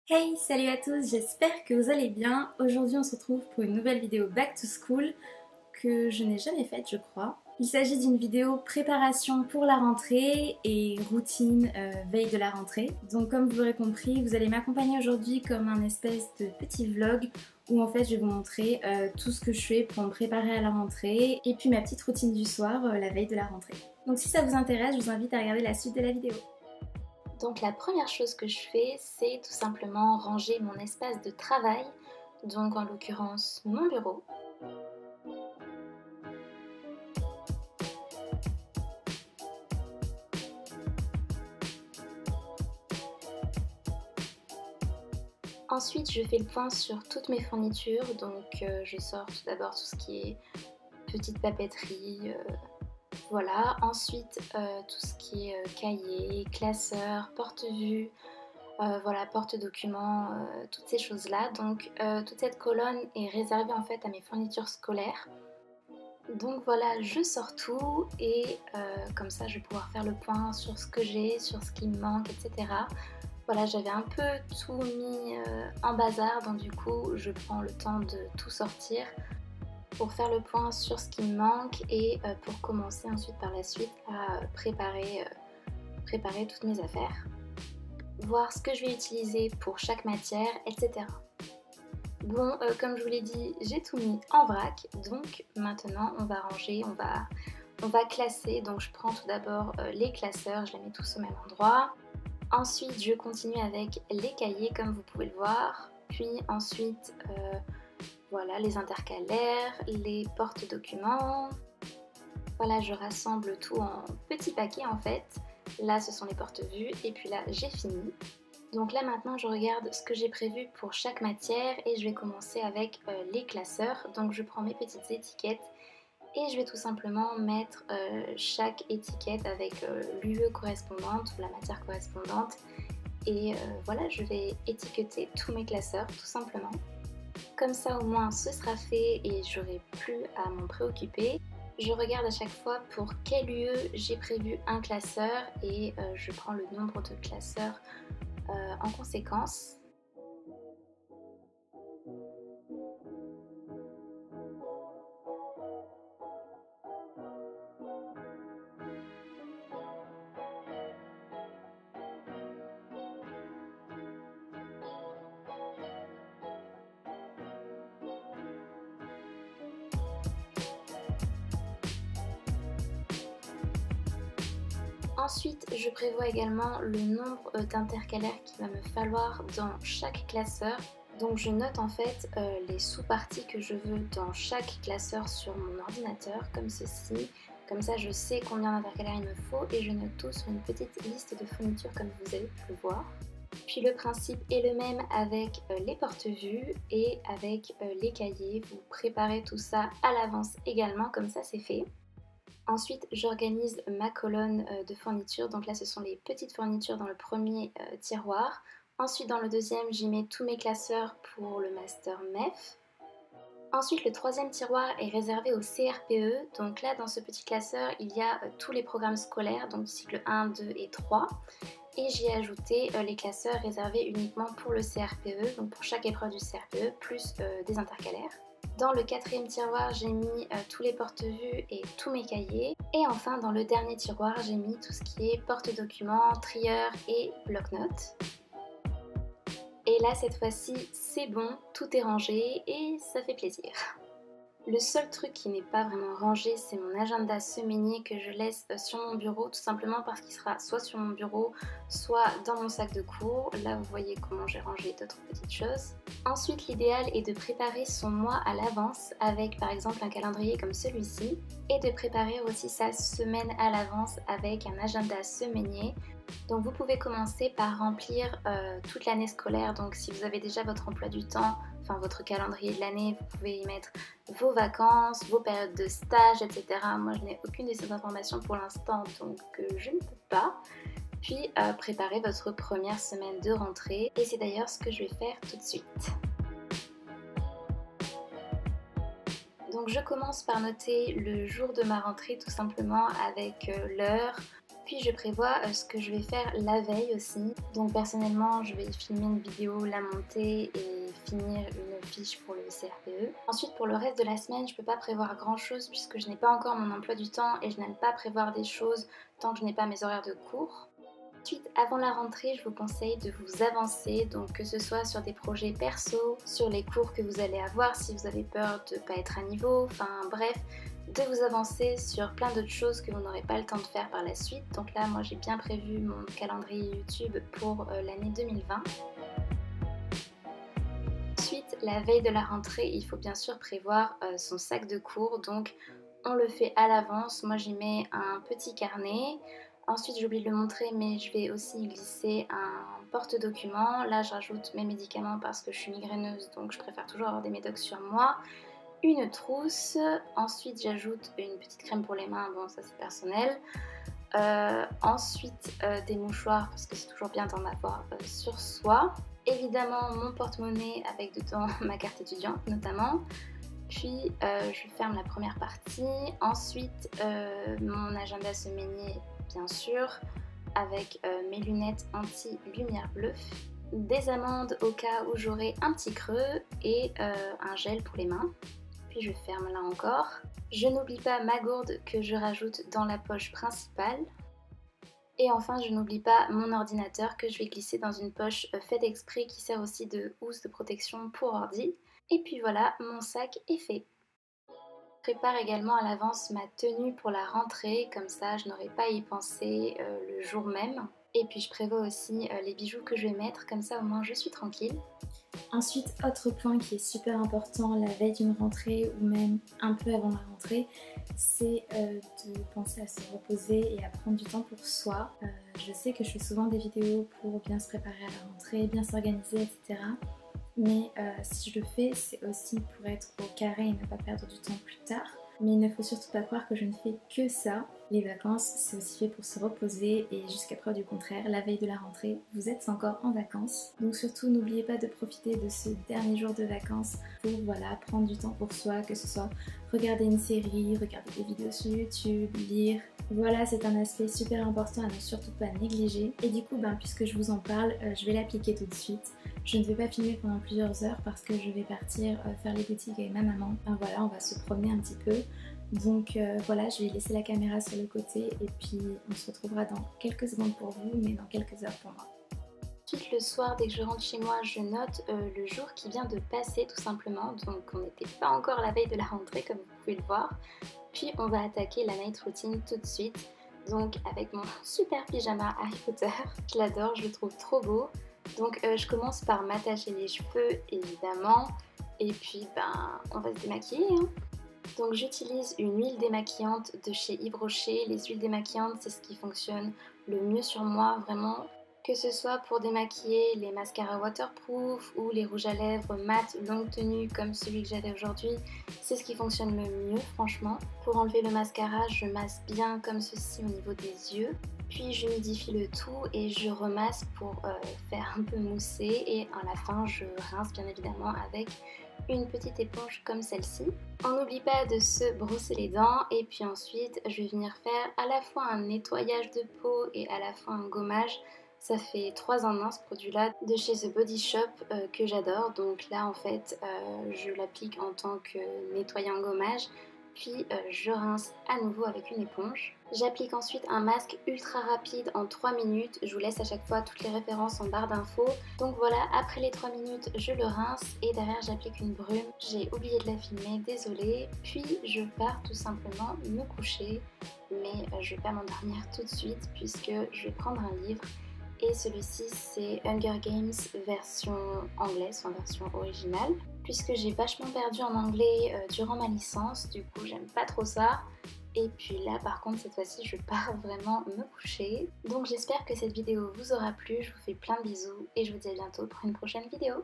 Hey, salut à tous, j'espère que vous allez bien. Aujourd'hui on se retrouve pour une nouvelle vidéo Back to School que je n'ai jamais faite je crois. Il s'agit d'une vidéo préparation pour la rentrée et routine veille de la rentrée. Donc comme vous l'aurez compris, vous allez m'accompagner aujourd'hui comme un espèce de petit vlog où en fait je vais vous montrer tout ce que je fais pour me préparer à la rentrée et puis ma petite routine du soir la veille de la rentrée. Donc si ça vous intéresse, je vous invite à regarder la suite de la vidéo. Donc la première chose que je fais, c'est tout simplement ranger mon espace de travail, donc en l'occurrence mon bureau. Ensuite, je fais le point sur toutes mes fournitures, donc je sors tout d'abord tout ce qui est petite papeterie, voilà. Ensuite, tout ce qui est cahier, classeur, porte-vue, voilà, porte-documents, toutes ces choses-là. Donc toute cette colonne est réservée en fait à mes fournitures scolaires. Donc voilà, je sors tout et comme ça je vais pouvoir faire le point sur ce que j'ai, sur ce qui me manque, etc. Voilà, j'avais un peu tout mis en bazar, donc du coup je prends le temps de tout sortir pour faire le point sur ce qui me manque et pour commencer ensuite par la suite à préparer toutes mes affaires, voir ce que je vais utiliser pour chaque matière, etc. Bon, comme je vous l'ai dit, j'ai tout mis en vrac, donc maintenant on va ranger, on va classer. Donc je prends tout d'abord les classeurs, je les mets tous au même endroit. Ensuite je continue avec les cahiers comme vous pouvez le voir. Puis ensuite, voilà, les intercalaires, les porte-documents. Voilà, je rassemble tout en petits paquets en fait. Là ce sont les porte-vues et puis là j'ai fini. Donc là maintenant je regarde ce que j'ai prévu pour chaque matière et je vais commencer avec les classeurs. Donc je prends mes petites étiquettes et je vais tout simplement mettre chaque étiquette avec l'UE correspondante ou la matière correspondante. Et voilà, je vais étiqueter tous mes classeurs tout simplement. Comme ça au moins ce sera fait et j'aurai plus à m'en préoccuper. Je regarde à chaque fois pour quel UE j'ai prévu un classeur et je prends le nombre de classeurs en conséquence. Ensuite, je prévois également le nombre d'intercalaires qu'il va me falloir dans chaque classeur. Donc je note en fait les sous-parties que je veux dans chaque classeur sur mon ordinateur, comme ceci. Comme ça, je sais combien d'intercalaires il me faut et je note tout sur une petite liste de fournitures comme vous avez pu le voir. Puis le principe est le même avec les porte-vues et avec les cahiers. Vous préparez tout ça à l'avance également, comme ça c'est fait. Ensuite, j'organise ma colonne de fournitures. Donc là, ce sont les petites fournitures dans le premier tiroir. Ensuite, dans le deuxième, j'y mets tous mes classeurs pour le master MEF. Ensuite, le troisième tiroir est réservé au CRPE. Donc là, dans ce petit classeur, il y a tous les programmes scolaires, donc cycle 1, 2 et 3. Et j'y ai ajouté les classeurs réservés uniquement pour le CRPE, donc pour chaque épreuve du CRPE, plus des intercalaires. Dans le quatrième tiroir, j'ai mis tous les porte-vues et tous mes cahiers. Et enfin, dans le dernier tiroir, j'ai mis tout ce qui est porte-documents, trieur et bloc-notes. Et là, cette fois-ci, c'est bon, tout est rangé et ça fait plaisir. Le seul truc qui n'est pas vraiment rangé, c'est mon agenda semainier que je laisse sur mon bureau, tout simplement parce qu'il sera soit sur mon bureau, soit dans mon sac de cours. Là, vous voyez comment j'ai rangé d'autres petites choses. Ensuite, l'idéal est de préparer son mois à l'avance avec par exemple un calendrier comme celui-ci et de préparer aussi sa semaine à l'avance avec un agenda semainier. Donc vous pouvez commencer par remplir toute l'année scolaire. Donc si vous avez déjà votre emploi du temps, enfin votre calendrier de l'année, vous pouvez y mettre vos vacances, vos périodes de stage, etc. Moi je n'ai aucune de ces informations pour l'instant, donc je ne peux pas. Puis préparer votre première semaine de rentrée. Et c'est d'ailleurs ce que je vais faire tout de suite. Donc je commence par noter le jour de ma rentrée tout simplement avec l'heure, Puis je prévois ce que je vais faire la veille aussi. Donc personnellement, je vais filmer une vidéo, la monter et finir une fiche pour le CRPE. Ensuite, pour le reste de la semaine, je peux pas prévoir grand chose puisque je n'ai pas encore mon emploi du temps et je n'aime pas prévoir des choses tant que je n'ai pas mes horaires de cours. Ensuite, avant la rentrée, je vous conseille de vous avancer, donc que ce soit sur des projets perso, sur les cours que vous allez avoir si vous avez peur de ne pas être à niveau, enfin bref, de vous avancer sur plein d'autres choses que vous n'aurez pas le temps de faire par la suite. Donc là, moi j'ai bien prévu mon calendrier YouTube pour l'année 2020. Ensuite, la veille de la rentrée, il faut bien sûr prévoir son sac de cours, donc on le fait à l'avance. Moi j'y mets un petit carnet. Ensuite, j'ai oublié de le montrer, mais je vais aussi y glisser un porte-documents. Là, je rajoute mes médicaments parce que je suis migraineuse, donc je préfère toujours avoir des médocs sur moi. Une trousse. Ensuite, j'ajoute une petite crème pour les mains. Bon, ça c'est personnel. Ensuite, des mouchoirs parce que c'est toujours bien d'en avoir sur soi. Évidemment, mon porte-monnaie avec dedans ma carte étudiante notamment. Puis je ferme la première partie. Ensuite, mon agenda semainier, bien sûr, avec mes lunettes anti-lumière bleue, des amandes au cas où j'aurai un petit creux et un gel pour les mains. Puis je ferme là encore. Je n'oublie pas ma gourde que je rajoute dans la poche principale. Et enfin, je n'oublie pas mon ordinateur que je vais glisser dans une poche faite exprès qui sert aussi de housse de protection pour ordi. Et puis voilà, mon sac est fait. Je prépare également à l'avance ma tenue pour la rentrée, comme ça je n'aurai pas à y penser le jour même. Et puis je prévois aussi les bijoux que je vais mettre, comme ça au moins je suis tranquille. Ensuite, autre point qui est super important la veille d'une rentrée ou même un peu avant la rentrée, c'est de penser à se reposer et à prendre du temps pour soi. Je sais que je fais souvent des vidéos pour bien se préparer à la rentrée, bien s'organiser, etc. Mais si je le fais, c'est aussi pour être au carré et ne pas perdre du temps plus tard. Mais il ne faut surtout pas croire que je ne fais que ça. Les vacances, c'est aussi fait pour se reposer et jusqu'à preuve du contraire, la veille de la rentrée, vous êtes encore en vacances. Donc surtout, n'oubliez pas de profiter de ce dernier jour de vacances pour voilà, prendre du temps pour soi, que ce soit regarder une série, regarder des vidéos sur YouTube, lire. Voilà, c'est un aspect super important à ne surtout pas négliger. Et du coup, puisque je vous en parle, je vais l'appliquer tout de suite. Je ne vais pas filmer pendant plusieurs heures parce que je vais partir faire les boutiques avec ma maman. Voilà, on va se promener un petit peu. Donc voilà, je vais laisser la caméra sur le côté et puis on se retrouvera dans quelques secondes pour vous, mais dans quelques heures pour moi. Ensuite, le soir, dès que je rentre chez moi, je note le jour qui vient de passer tout simplement. Donc on n'était pas encore la veille de la rentrée comme vous pouvez le voir. Puis on va attaquer la night routine tout de suite. Donc avec mon super pyjama Harry Potter, je l'adore, je le trouve trop beau. Donc je commence par m'attacher les cheveux évidemment. Et puis on va se démaquiller hein. Donc j'utilise une huile démaquillante de chez Yves Rocher. Les huiles démaquillantes, c'est ce qui fonctionne le mieux sur moi, vraiment. Que ce soit pour démaquiller les mascaras waterproof ou les rouges à lèvres mat longue tenue comme celui que j'avais aujourd'hui, c'est ce qui fonctionne le mieux franchement. Pour enlever le mascara, je masse bien comme ceci au niveau des yeux. Puis j'humidifie le tout et je remasse pour faire un peu mousser et à la fin je rince bien évidemment avec une petite éponge comme celle-ci. On n'oublie pas de se brosser les dents et puis ensuite je vais venir faire à la fois un nettoyage de peau et à la fois un gommage. Ça fait 3 en 1 ce produit là de chez The Body Shop que j'adore. Donc là en fait je l'applique en tant que nettoyant gommage. Puis je rince à nouveau avec une éponge. J'applique ensuite un masque ultra rapide en 3 minutes. Je vous laisse à chaque fois toutes les références en barre d'infos. Donc voilà, après les 3 minutes, je le rince et derrière j'applique une brume. J'ai oublié de la filmer, désolée. Puis je pars tout simplement me coucher. Mais je vais pas m'endormir tout de suite puisque je vais prendre un livre. Et celui-ci c'est Hunger Games version anglaise, enfin version originale. Puisque j'ai vachement perdu en anglais durant ma licence, du coup j'aime pas trop ça. Et puis là par contre cette fois-ci je pars vraiment me coucher. Donc j'espère que cette vidéo vous aura plu, je vous fais plein de bisous et je vous dis à bientôt pour une prochaine vidéo.